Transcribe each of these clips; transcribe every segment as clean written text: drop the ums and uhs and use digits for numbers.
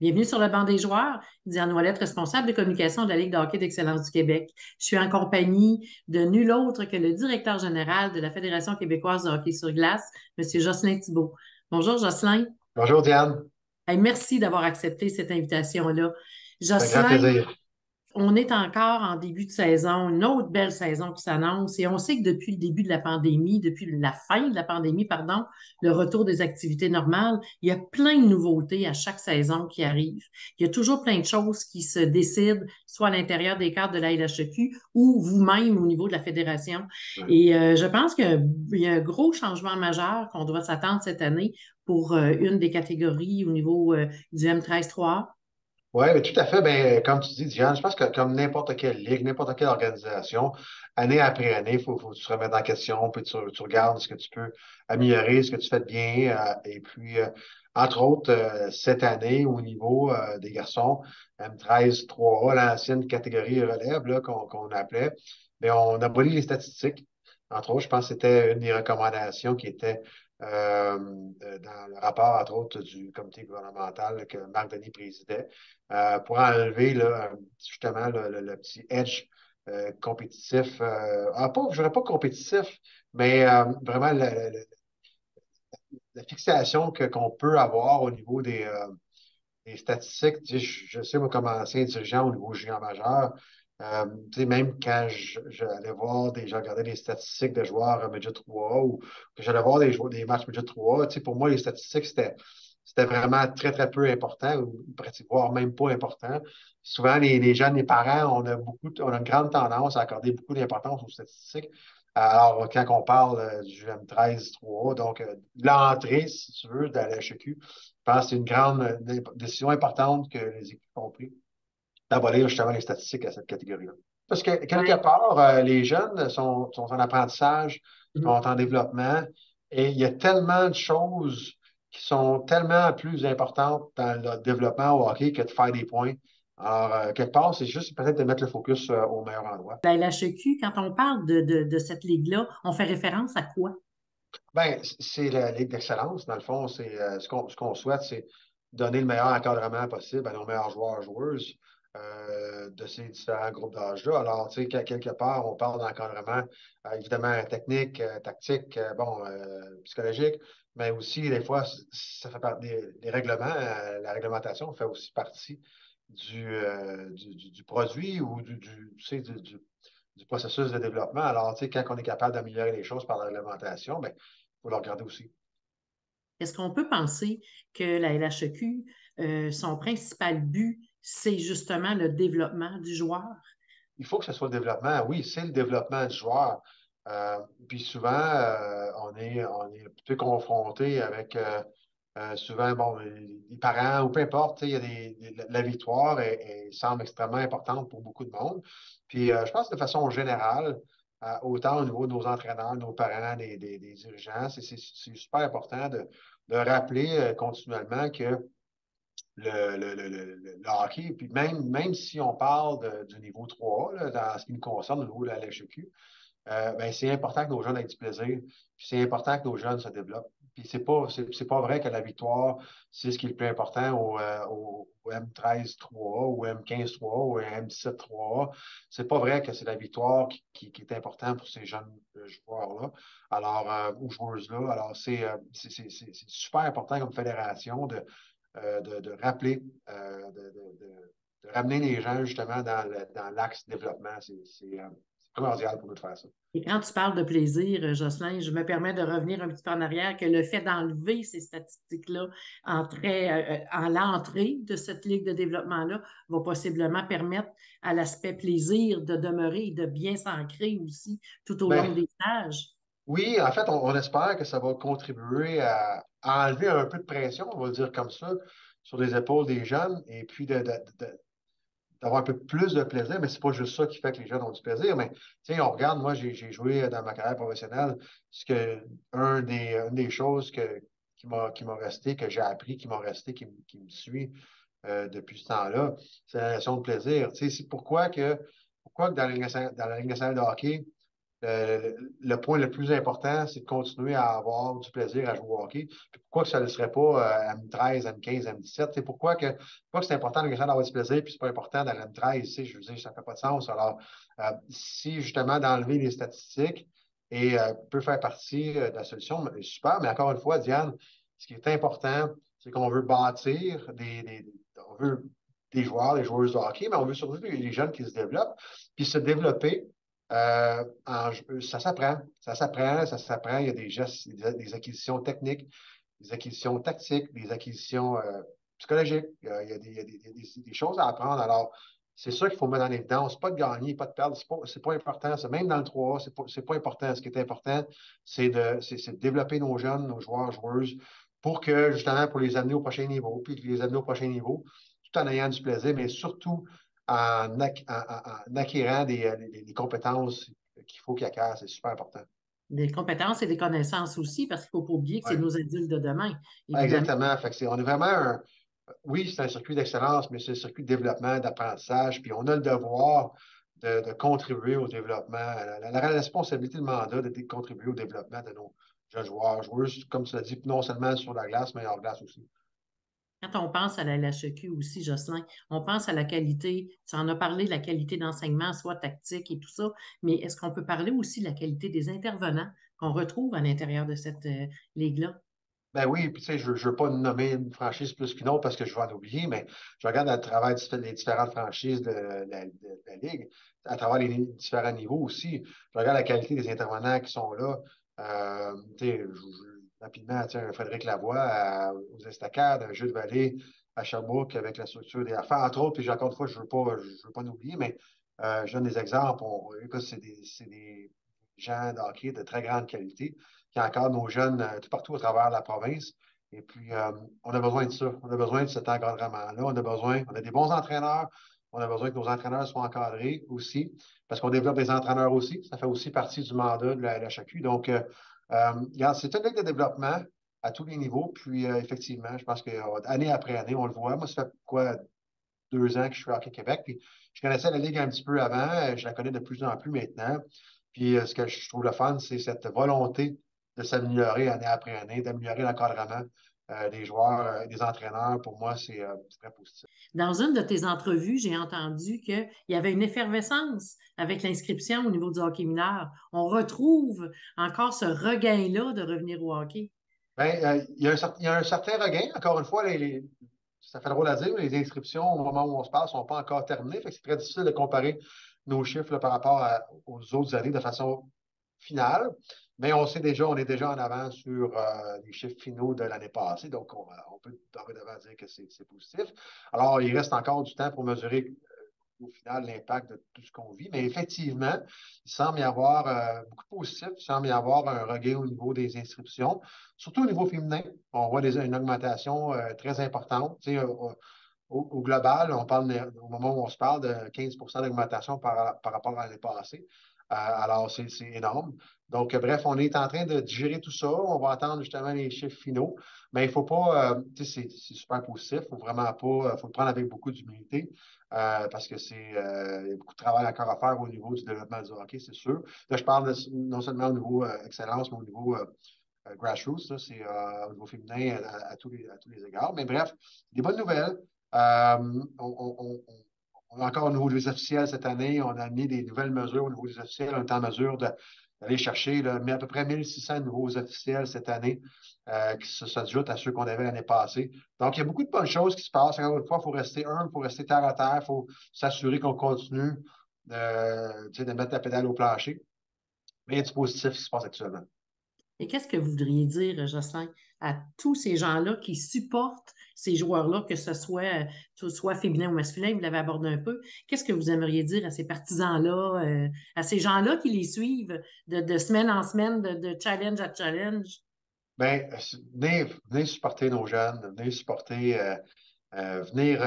Bienvenue sur le banc des joueurs. Diane Ouellette, responsable de communication de la Ligue de hockey d'excellence du Québec. Je suis en compagnie de nul autre que le directeur général de la Fédération québécoise de hockey sur glace, M. Jocelyn Thibault. Bonjour, Jocelyn. Bonjour Diane, Hey, merci d'avoir accepté cette invitation-là. c'est un grand Jocelyn, plaisir. on est encore en début de saison, une autre belle saison qui s'annonce et on sait que depuis le début de la pandémie, depuis la fin de la pandémie, pardon, le retour des activités normales, il y a plein de nouveautés à chaque saison qui arrivent. Il y a toujours plein de choses qui se décident, soit à l'intérieur des cadres de la LHEQ ou vous-même au niveau de la fédération. Et je pense qu'il y a un gros changement majeur qu'on doit s'attendre cette année pour une des catégories au niveau du M13-3. Oui, mais tout à fait. Ben, comme tu dis, Diane, je pense que comme n'importe quelle ligue, n'importe quelle organisation, année après année, il faut que tu te remettes en question, puis tu regardes ce que tu peux améliorer, ce que tu fais de bien. Et puis, entre autres, cette année, au niveau des garçons, M13-3A, l'ancienne catégorie relève là, qu'on appelait, mais on abolit les statistiques. Entre autres, je pense que c'était une des recommandations qui était dans le rapport, entre autres, du comité gouvernemental que Marc Denis présidait pour enlever là, justement le petit edge compétitif. Pas, je dirais pas compétitif, mais vraiment la fixation qu'on peut avoir au niveau des statistiques. Tu sais, je sais, moi, comme ancien dirigeant au niveau junior majeur, tu sais, même quand j'allais voir je regardais les statistiques de joueurs Midget 3 ou que j'allais voir des matchs Midget 3, tu sais, pour moi, les statistiques, c'était vraiment très, très peu important, ou voire même pas important. Souvent, les jeunes, les parents, on a une grande tendance à accorder beaucoup d'importance aux statistiques. Alors, quand on parle du M13-3, donc l'entrée, si tu veux, de la HEQ, je pense que c'est une grande décision importante que les équipes ont prise d'abolir justement les statistiques à cette catégorie-là. Parce que quelque Ouais. part, les jeunes sont en apprentissage, sont en développement, et il y a tellement de choses qui sont tellement plus importantes dans le développement au hockey que de faire des points. Alors, quelque part, c'est juste peut-être de mettre le focus au meilleur endroit. La LHEQ, quand on parle de cette ligue-là, on fait référence à quoi? Ben, c'est la Ligue d'excellence. Dans le fond, c'est ce qu'on souhaite, c'est donner le meilleur encadrement possible à nos meilleurs joueurs, joueuses de ces différents groupes d'âge-là. Alors, tu sais, quelque part, on parle d'encadrement, évidemment, technique, tactique, bon, psychologique, mais aussi, des fois, ça fait partie des règlements. La réglementation fait aussi partie du produit ou tu sais, du processus de développement. Alors, tu sais, quand on est capable d'améliorer les choses par la réglementation, ben, il faut le regarder aussi. Est-ce qu'on peut penser que la LHEQ, son principal but, c'est justement le développement du joueur? Il faut que ce soit le développement. Oui, c'est le développement du joueur. Puis souvent, on est un peu confronté avec souvent, bon, les parents ou peu importe, tu sais, il y a la victoire semble extrêmement importante pour beaucoup de monde. Puis je pense que de façon générale, autant au niveau de nos entraîneurs, nos parents, des dirigeants, c'est super important de rappeler continuellement que le hockey. Puis même si on parle du niveau 3 là, dans ce qui nous concerne au niveau de la LHEQ, ben, c'est important que nos jeunes aient du plaisir. Puis c'est important que nos jeunes se développent. Puis c'est pas vrai que la victoire, c'est ce qui est le plus important au M13-3 ou M15-3 ou M17-3. C'est pas vrai que c'est la victoire qui est importante pour ces jeunes joueurs-là, alors, ou joueuses-là. Alors, c'est super important comme fédération de rappeler, de ramener les gens justement dans l'axe développement. C'est primordial pour nous de faire ça. Et quand tu parles de plaisir, Jocelyn, je me permets de revenir un petit peu en arrière, que le fait d'enlever ces statistiques-là en l'entrée de cette ligue de développement-là va possiblement permettre à l'aspect plaisir de demeurer et de bien s'ancrer aussi tout au long Ben, des stages. oui, en fait, on espère que ça va contribuer à enlever un peu de pression, on va le dire comme ça, sur les épaules des jeunes et puis d'avoir un peu plus de plaisir. Mais c'est pas juste ça qui fait que les jeunes ont du plaisir. Mais tu sais, on regarde, moi, j'ai joué dans ma carrière professionnelle, une des choses qui m'a resté, que j'ai appris, qui m'a resté, qui me suit depuis ce temps-là, c'est la notion de plaisir. Tu sais, c'est pourquoi que dans la Ligue nationale de hockey, le point le plus important, c'est de continuer à avoir du plaisir à jouer au hockey. Puis pourquoi que ça ne le serait pas à M13, M15, M17? C'est pourquoi que c'est important d'avoir du plaisir, puis c'est pas important dans la M13, tu sais, je veux dire, ça ne fait pas de sens. Alors, si justement d'enlever les statistiques et peut faire partie de la solution, super, mais encore une fois, Diane, ce qui est important, c'est qu'on veut bâtir on veut des joueurs, des joueuses de hockey, mais on veut surtout les jeunes qui se développent, puis se développer ça s'apprend, ça s'apprend, ça s'apprend. Il y a des gestes, des acquisitions techniques, des acquisitions tactiques, des acquisitions psychologiques. Il y a des choses à apprendre. Alors, c'est ça qu'il faut mettre en évidence. Pas de gagner, pas de perdre. C'est pas important. Même dans le 3A, c'est pas important. Ce qui est important, c'est de développer nos jeunes, nos joueurs, joueuses, pour que, justement, pour les amener au prochain niveau, puis les amener au prochain niveau, tout en ayant du plaisir, mais surtout en acquérant des compétences qu'il faut qu'ils acquièrent. C'est super important. Des compétences et des connaissances aussi, parce qu'il ne faut pas oublier que c'est Ouais. nos adultes de demain, évidemment. Exactement. Fait que on est vraiment oui, c'est un circuit d'excellence, mais c'est un circuit de développement, d'apprentissage, puis on a le devoir de contribuer au développement, la responsabilité, le mandat de contribuer au développement de nos jeunes joueurs, joueuses, comme tu l'as dit, non seulement sur la glace, mais hors glace aussi. Quand on pense à la LHEQ aussi, Jocelyn, on pense à la qualité, tu en as parlé de la qualité d'enseignement, soit tactique et tout ça, mais est-ce qu'on peut parler aussi de la qualité des intervenants qu'on retrouve à l'intérieur de cette ligue-là? Ben oui, puis tu sais, je ne veux pas nommer une franchise plus qu'une autre parce que je vais en oublier, mais je regarde à travers les différentes franchises de la Ligue, à travers les différents niveaux aussi. Je regarde la qualité des intervenants qui sont là. Tu sais, rapidement, tu sais, un Frédéric Lavoie aux Estacades, un jeu de vallée à Sherbrooke avec la structure des affaires, entre autres, puis encore une fois, je veux pas en oublier, mais je donne des exemples. Écoute, c'est des gens de hockey de très grande qualité qui encadrent nos jeunes tout partout à travers la province. Et puis, on a besoin de ça. On a besoin de cet encadrement-là. On a des bons entraîneurs. On a besoin que nos entraîneurs soient encadrés aussi, parce qu'on développe des entraîneurs aussi. Ça fait aussi partie du mandat de la LHAQ. Donc, regarde, c'est une ligue de développement à tous les niveaux. Puis, effectivement, je pense que année après année, on le voit. Moi, ça fait quoi, 2 ans que je suis Hockey Québec. Puis, je connaissais la ligue un petit peu avant. Je la connais de plus en plus maintenant. Puis, ce que je trouve le fun, c'est cette volonté de s'améliorer année après année, d'améliorer l'encadrement des joueurs, des entraîneurs. Pour moi, c'est très positif. Dans une de tes entrevues, j'ai entendu qu'il y avait une effervescence avec l'inscription au niveau du hockey mineur. On retrouve encore ce regain-là de revenir au hockey. Ben, il y a un certain regain. Encore une fois, ça fait drôle à dire, mais les inscriptions au moment où on se parle ne sont pas encore terminées. Fait que c'est très difficile de comparer nos chiffres là, par rapport aux autres années de façon finale. Mais on est déjà en avance sur les chiffres finaux de l'année passée. Donc, on peut dorénavant dire que c'est positif. Alors, il reste encore du temps pour mesurer au final l'impact de tout ce qu'on vit. Mais effectivement, il semble y avoir beaucoup de positifs. Il semble y avoir un regain au niveau des inscriptions, surtout au niveau féminin. On voit déjà une augmentation très importante. Tu sais, au global, on parle, au moment où on se parle de 15 d'augmentation par rapport à l'année passée. Alors, c'est énorme. Donc, bref, on est en train de digérer tout ça. On va attendre justement les chiffres finaux. Mais il ne faut pas, tu sais, c'est super positif. Il ne faut vraiment pas, faut le prendre avec beaucoup d'humilité parce que il y a beaucoup de travail encore à faire au niveau du développement du hockey, c'est sûr. Là, je parle non seulement au niveau excellence, mais au niveau grassroots, ça, c'est au niveau féminin à tous les égards. Mais bref, des bonnes nouvelles. On a encore au niveau des officiels cette année, on a mis des nouvelles mesures au niveau des officiels. On est en mesure d'aller chercher mais à peu près 1600 nouveaux officiels cette année qui s'ajoutent à ceux qu'on avait l'année passée. Donc, il y a beaucoup de bonnes choses qui se passent. Encore une fois, il faut rester humble, il faut rester terre à terre, il faut s'assurer qu'on continue de mettre la pédale au plancher. Mais il y a du positif qui se passe actuellement. Et qu'est-ce que vous voudriez dire, Jocelyn, à tous ces gens-là qui supportent ces joueurs-là, que ce soit féminin ou masculin, vous l'avez abordé un peu. Qu'est-ce que vous aimeriez dire à ces partisans-là, à ces gens-là qui les suivent de semaine en semaine, de challenge à challenge? Bien, venez supporter nos jeunes, venez supporter, venir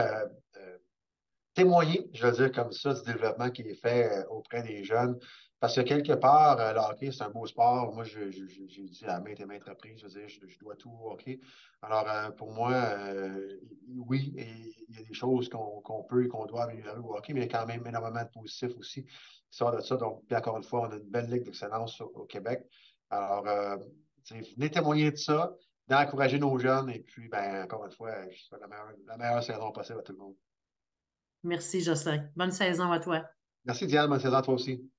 témoigner, je veux dire comme ça, du développement qui est fait auprès des jeunes. Parce que quelque part, le hockey, c'est un beau sport. Moi, j'ai dit à maintes et maintes reprises, je veux dire, je dois tout au hockey. Alors, pour moi, oui, et il y a des choses qu'on peut et qu'on doit améliorer au hockey, mais il y a quand même énormément de positifs aussi qui sortent de ça. Donc, puis encore une fois, on a une belle ligue d'excellence au Québec. Alors, venez témoigner de ça, d'encourager nos jeunes, et puis, ben, encore une fois, je souhaite la meilleure saison possible à tout le monde. Merci, Jocelyn. Bonne saison à toi. Merci, Diane. Bonne saison à toi aussi.